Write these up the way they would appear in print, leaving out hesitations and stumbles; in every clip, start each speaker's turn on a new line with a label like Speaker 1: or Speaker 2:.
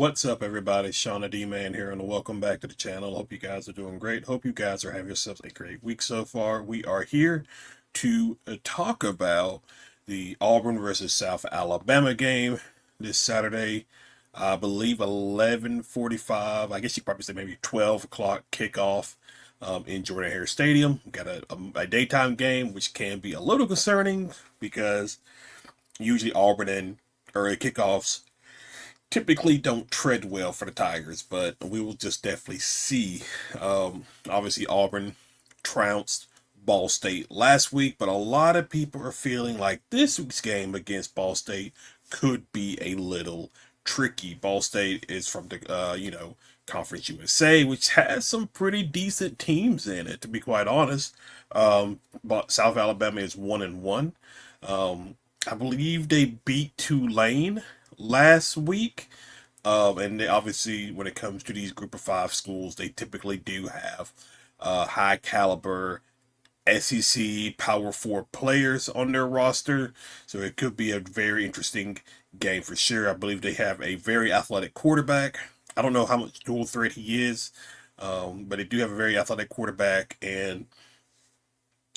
Speaker 1: What's up, everybody? Shauna D Man here, and welcome back to the channel. Hope you guys are doing great. Hope you guys are having yourselves a great week so far. We are here to talk about the Auburn versus South Alabama game this Saturday. I believe 11:45. I guess you probably say maybe 12 o'clock kickoff in Jordan Hare Stadium. Got a daytime game, which can be a little concerning because usually Auburn and early kickoffs typically don't tread well for the Tigers, but we will just definitely see. Obviously, Auburn trounced Ball State last week, but a lot of people are feeling like this week's game against Ball State could be a little tricky. Ball State is from the Conference USA, which has some pretty decent teams in it, to be quite honest. But South Alabama is 1-1. I believe they beat Tulane last week. And they, obviously, when it comes to these group of five schools, they typically do have high caliber SEC Power Four players on their roster. So it could be a very interesting game for sure. I believe they have a very athletic quarterback. I don't know how much dual threat he is, but they do have a very athletic quarterback and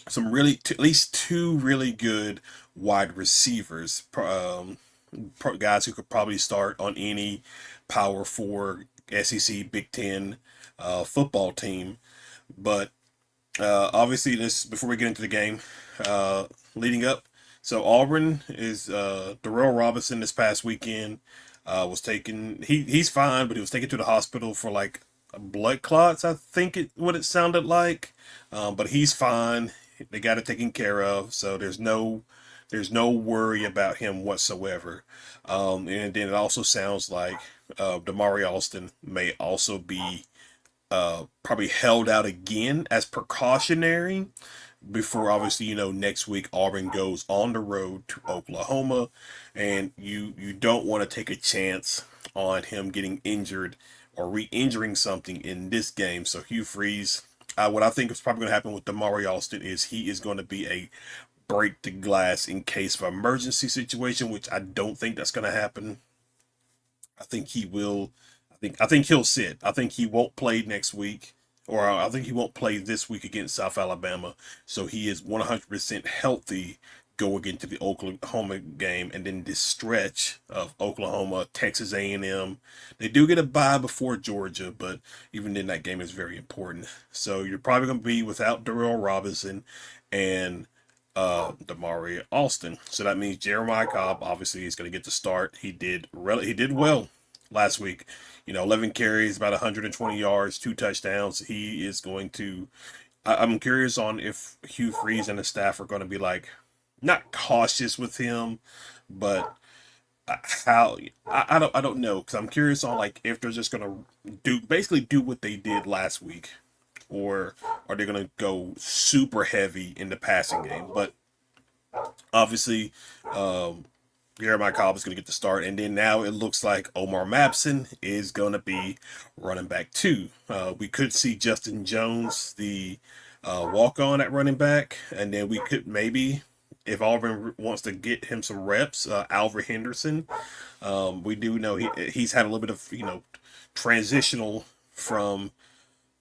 Speaker 1: some really, at least two really good wide receivers. Guys who could probably start on any Power Four SEC Big Ten football team. But obviously, this before we get into the game, leading up. So Auburn is Darrell Robinson this past weekend was taken. He's fine, but he was taken to the hospital for like blood clots. I think what it sounded like, but he's fine. They got it taken care of, so there's no worry about him whatsoever. And then it also sounds like Damari Alston may also be probably held out again as precautionary before obviously next week Auburn goes on the road to Oklahoma, and you don't want to take a chance on him getting injured or re-injuring something in this game. So Hugh Freeze, what I think is probably going to happen with Damari Alston is he is going to be a break the glass in case of emergency situation, which I don't think that's going to happen. I think he will. I think he'll sit. I think he won't play next week, or I think he won't play this week against South Alabama. So he is 100% healthy going into the Oklahoma game, and then this stretch of Oklahoma, Texas A&M. They do get a bye before Georgia, but even then, that game is very important. So you're probably going to be without Darrell Robinson and Damari Alston. So that means Jeremiah Cobb obviously is going to get the start. He did well last week. 11 carries, about 120 yards, 2 touchdowns. He is going to. I'm curious on if Hugh Freeze and the staff are going to be like not cautious with him, but how I don't know, because I'm curious on like if they're just going to do what they did last week, or are they going to go super heavy in the passing game? But obviously, Jeremiah Cobb is going to get the start, and then now it looks like Omar Mapson is going to be running back too. We could see Justin Jones, the walk on at running back, and then we could maybe, if Auburn wants to get him some reps, Alver Henderson. We do know he's had a little bit of transitional from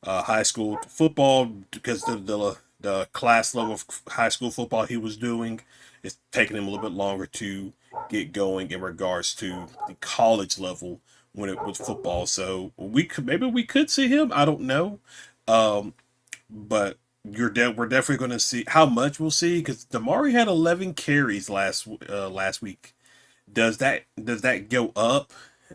Speaker 1: high school football because the class level of high school football he was doing. It's taking him a little bit longer to get going in regards to the college level when it was football. So we could see him. I don't know, but we're definitely going to see how much we'll see, because Damari had 11 carries last week. Does that go up,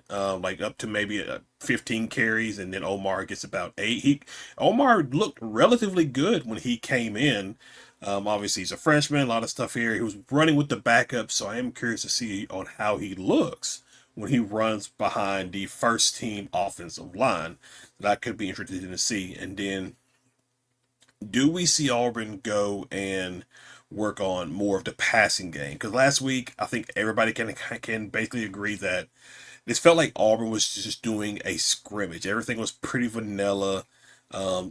Speaker 1: like up to maybe 15 carries, and then Omar gets about 8? Omar looked relatively good when he came in. Obviously he's a freshman, a lot of stuff here. He was running with the backup, so I am curious to see on how he looks when he runs behind the first team offensive line. That could be interesting to see. And then, do we see Auburn go and work on more of the passing game? Because last week, I think everybody can basically agree that this felt like Auburn was just doing a scrimmage. Everything was pretty vanilla.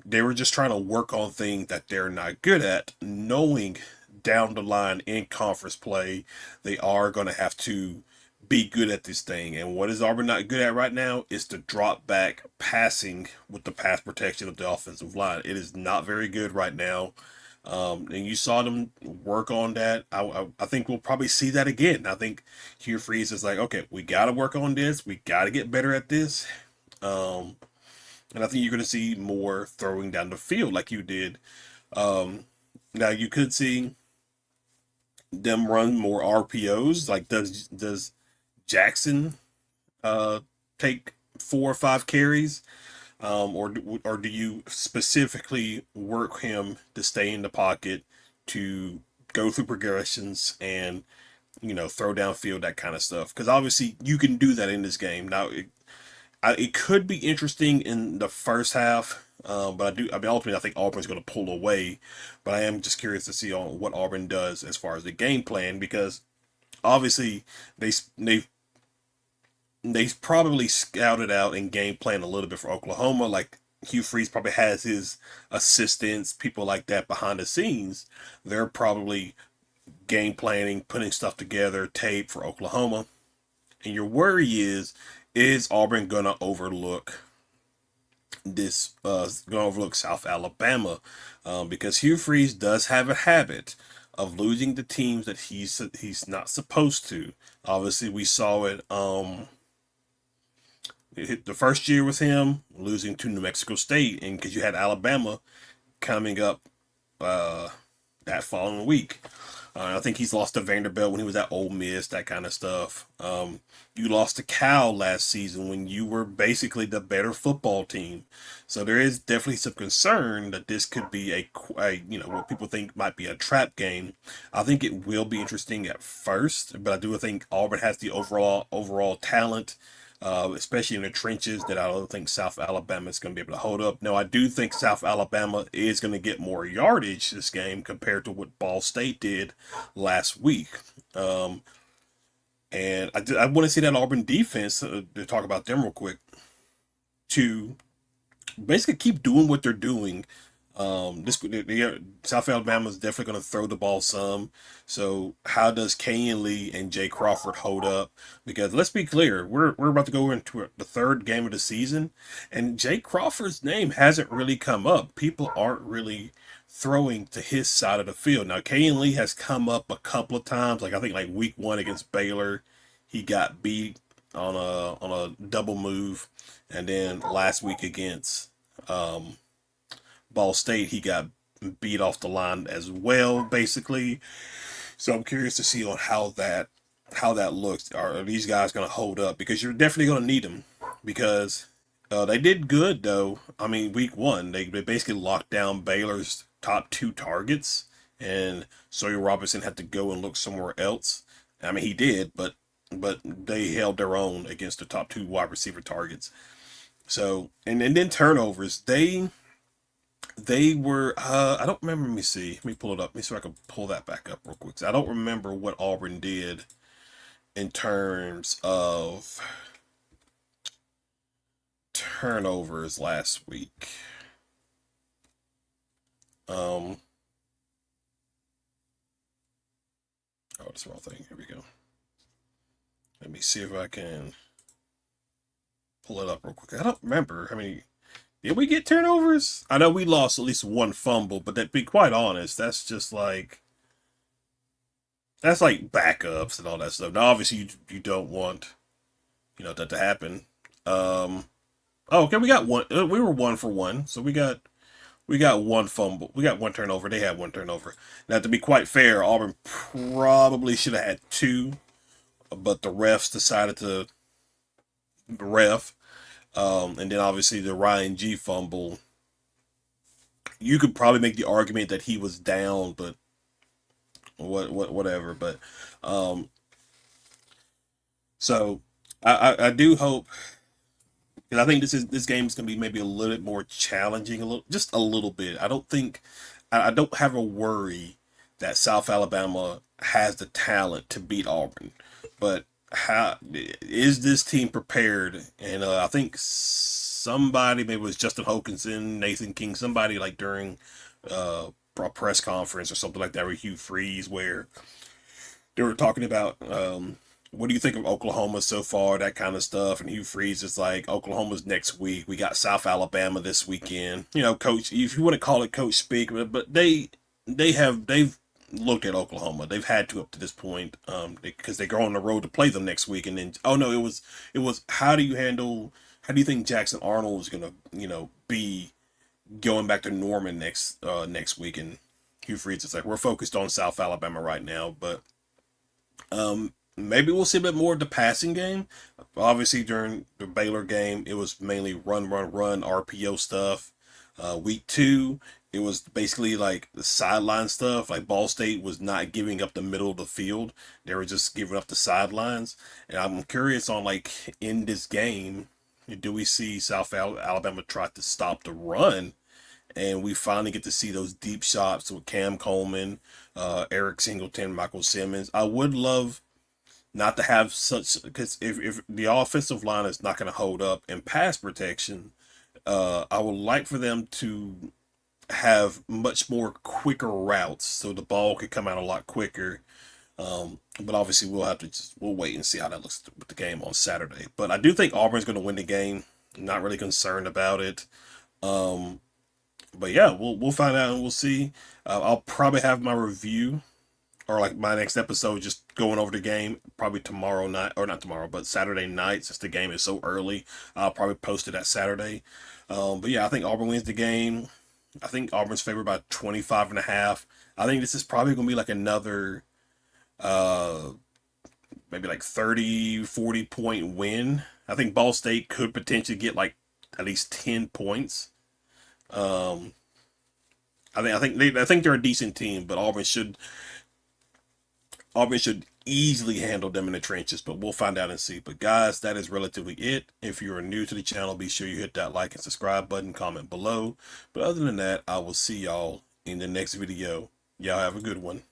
Speaker 1: They were just trying to work on things that they're not good at, knowing down the line in conference play they are going to have to be good at this thing. And what is Auburn not good at right now is to drop back passing with the pass protection of the offensive line. It is not very good right now. And you saw them work on that. I think we'll probably see that again. I think Hugh Freeze is like, okay, we got to work on this. We got to get better at this. Um, and I think you're going to see more throwing down the field like you did. Now you could see them run more RPOs. Like does Jackson uh, take 4 or 5 carries, or do you specifically work him to stay in the pocket to go through progressions and throw downfield, that kind of stuff? Because obviously you can do that in this game. Now it could be interesting in the first half, but I mean, ultimately I think Auburn's going to pull away. But I am just curious to see on what Auburn does as far as the game plan, because obviously they they they probably scouted out and game planned a little bit for Oklahoma. Like Hugh Freeze probably has his assistants, people like that behind the scenes. They're probably game planning, putting stuff together, tape for Oklahoma. And your worry is Auburn gonna overlook gonna overlook South Alabama, because Hugh Freeze does have a habit of losing the teams that he's not supposed to. Obviously, we saw it. The first year with him losing to New Mexico State, and because you had Alabama coming up uh, that following week. I think he's lost to Vanderbilt when he was at Ole Miss, that kind of stuff. You lost to Cal last season when you were basically the better football team. So there is definitely some concern that this could be what people think might be a trap game. I think it will be interesting at first, but I do think Auburn has the overall talent, especially in the trenches, that I don't think South Alabama is going to be able to hold up. Now, I do think South Alabama is going to get more yardage this game compared to what Ball State did last week. And I want to see that Auburn defense, to talk about them real quick, to basically keep doing what they're doing. South Alabama is definitely going to throw the ball some. So how does Kayin Lee and Jay Crawford hold up? Because let's be clear, we're about to go into the third game of the season, and Jay Crawford's name hasn't really come up. People aren't really throwing to his side of the field. Now Kayin Lee has come up a couple of times. Like I think like week 1 against Baylor, he got beat on a double move, and then last week against Ball State, he got beat off the line as well, basically. So I'm curious to see on how that looks. Are these guys going to hold up? Because you're definitely going to need them. Because they did good though. I mean, week 1 they basically locked down Baylor's top 2 targets, and Sawyer Robertson had to go and look somewhere else. I mean, he did, but they held their own against the top 2 wide receiver targets. So and then turnovers, they were I don't remember. Let me see. Let me pull it up. Let me see if I can pull that back up real quick. I don't remember what Auburn did in terms of turnovers last week. Oh, that's the wrong thing. Here we go. Let me see if I can pull it up real quick. I don't remember. I mean, did we get turnovers? I know we lost at least one fumble, but to be quite honest, that's like backups and all that stuff. Now, obviously, you don't want that to happen. Um, oh, okay, we got one. We were 1 for 1, so we got one fumble. We got one turnover. They had one turnover. Now, to be quite fair, Auburn probably should have had 2, but the refs decided to ref. And then obviously the Ryan G fumble. You could probably make the argument that he was down, but whatever. But um, so I do hope, because I think this game is going to be maybe a little bit more challenging, just a little bit. I don't have a worry that South Alabama has the talent to beat Auburn, but how is this team prepared? And I think somebody, maybe it was Justin Hokanson, Nathan King, somebody like during a press conference or something like that with Hugh Freeze, where they were talking about what do you think of Oklahoma so far? That kind of stuff. And Hugh Freeze is like, Oklahoma's next week. We got South Alabama this weekend. You know, coach, if you want to call it coach speak, but they've looked at Oklahoma. They've had to up to this point, because they go on the road to play them next week. And then, oh no, it was how do you think Jackson Arnold is gonna, be going back to Norman next week? And Hugh Freeze is like, we're focused on South Alabama right now, but maybe we'll see a bit more of the passing game. Obviously, during the Baylor game, it was mainly run, run, run, RPO stuff. Week two, it was basically like the sideline stuff. Like Ball State was not giving up the middle of the field; they were just giving up the sidelines. And I'm curious on, like, in this game, do we see South Alabama try to stop the run? And we finally get to see those deep shots with Cam Coleman, Eric Singleton, Michael Simmons. I would love not to have such, because if the offensive line is not going to hold up in pass protection, I would like for them to have much more quicker routes so the ball could come out a lot quicker. But obviously we'll wait and see how that looks with the game on Saturday. But I do think Auburn's going to win the game. I'm not really concerned about it. But yeah, we'll find out and we'll see. I'll probably have my review, or like my next episode, just going over the game probably tomorrow night, or not tomorrow, but Saturday night, since the game is so early. I'll probably post it that Saturday. But yeah, I think Auburn wins the game. I think Auburn's favored by 25.5. I think this is probably going to be like another, uh, maybe like 30, 40 point win. I think Ball State could potentially get like at least 10 points. Um, I think they're a decent team, but Auburn should easily handle them in the trenches, but we'll find out and see. But guys, that is relatively it. If you are new to the channel, be sure you hit that like and subscribe button, comment below. But other than that, I will see y'all in the next video. Y'all have a good one.